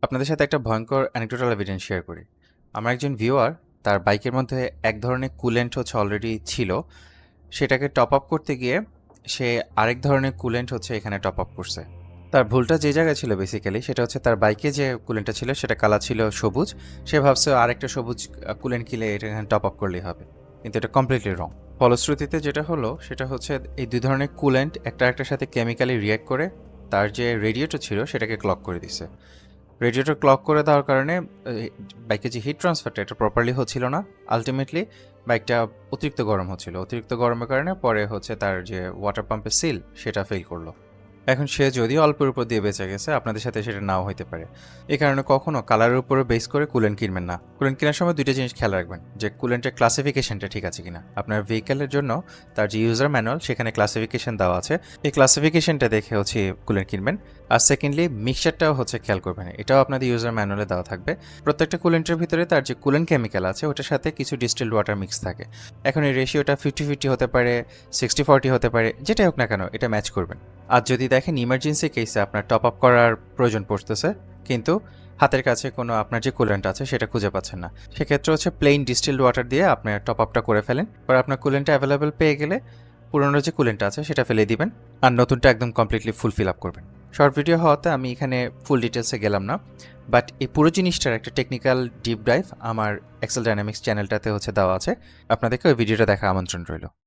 আপনাদের সাথে একটা ভয়ঙ্কর অ্যানেকডোটাল এভিডেন্স শেয়ার করি। আমার একজন ভিউয়ার তার বাইকের মধ্যে এক ধরনের কুলেন্ট হচ্ছে অলরেডি ছিল। সেটাকে টপ আপ করতে গিয়ে সে আরেক ধরনের কুলেন্ট হচ্ছে এখানে টপ আপ করছে। তার ভুলটা যে জায়গায় ছিল বেসিক্যালি সেটা হচ্ছে তার বাইকে যে কুলেন্টটা ছিল সেটা কালার ছিল সবুজ। সে ভাবছে আরেকটা সবুজ কুলেন্ট কিনে এটা এখানে টপ আপ করলেই হবে, কিন্তু এটা কমপ্লিটলি রং। ফলশ্রুতিতে যেটা হলো সেটা হচ্ছে এই দুই ধরনের কুলেন্ট একটা একটার সাথে কেমিক্যালি রিয়্যাক্ট করে তার যে রেডিয়েটর ছিল সেটাকে ক্লক করে দিছে। রেডিয়েটর ক্লক করে দেওয়ার কারণে বাইকের যে হিট ট্রান্সফারটা এটা প্রপারলি হচ্ছিল না। আলটিমেটলি বাইকটা অতিরিক্ত গরম হচ্ছিল। অতিরিক্ত গরমের কারণে পরে হচ্ছে তার যে ওয়াটার পাম্পের সিল সেটা ফেল করলো। এখন সে যদিও অল্পের উপর দিয়ে বেঁচে গেছে, আপনাদের সাথে সেটা নাও হইতে পারে। এই কারণে কখনো কালারের উপরে বেস করে কুলেন্ট কিনবেন না। কুলেন্ট কেনার সময় দুইটা জিনিস খেয়াল রাখবেন, যে কুলেন্টের ক্লাসিফিকেশনটা ঠিক আছে কিনা। আপনার ভেহিকেলের জন্য তার যে ইউজার ম্যানুয়াল সেখানে ক্লাসিফিকেশন দেওয়া আছে, এই ক্লাসিফিকেশনটা দেখে হচ্ছে কুলেন্ট কিনবেন। আর সেকেন্ডলি মিক্সচারটাও হচ্ছে খেয়াল করবেন, এটাও আপনাদের ইউজার ম্যানুয়ালে দেওয়া থাকবে। প্রত্যেকটা কুলেন্টের ভিতরে তার যে কুলেন্ট কেমিক্যাল আছে ওটার সাথে কিছু ডিস্টিল্ড ওয়াটার মিক্স থাকে। এখন এই রেশিওটা 50-50 হতে পারে, 60-40 হতে পারে, যেটাই হোক না কেন এটা ম্যাচ করবেন। আর যদি দেখেন ইমার্জেন্সি কেসে আপনার টপ আপ করার প্রয়োজন পড়তেছে, কিন্তু হাতের কাছে কোনো আপনার যে কুলেন্ট আছে সেটা খুঁজে পাচ্ছেন না, সেক্ষেত্রে হচ্ছে প্লেন ডিস্টিল্ড ওয়াটার দিয়ে আপনার টপ আপটা করে ফেলেন। পর আপনার কুলেন্টটা অ্যাভেলেবেল পেয়ে গেলে পুরনো যে কুলেন্টটা আছে সেটা ফেলে দিবেন, আর নতুনটা একদম কমপ্লিটলি ফুল ফিল আপ করবেন। শর্ট ভিডিও হওয়াতে আমি এখানে ফুল ডিটেলসে গেলাম না, বাট এই পুরো জিনিসটার একটা টেকনিক্যাল ডিপ ড্রাইভ আমার এক্সেল ডাইনামিক্স চ্যানেলটাতে হচ্ছে দেওয়া আছে। আপনাদেরকে ওই ভিডিওটা দেখা আমন্ত্রণ রইল।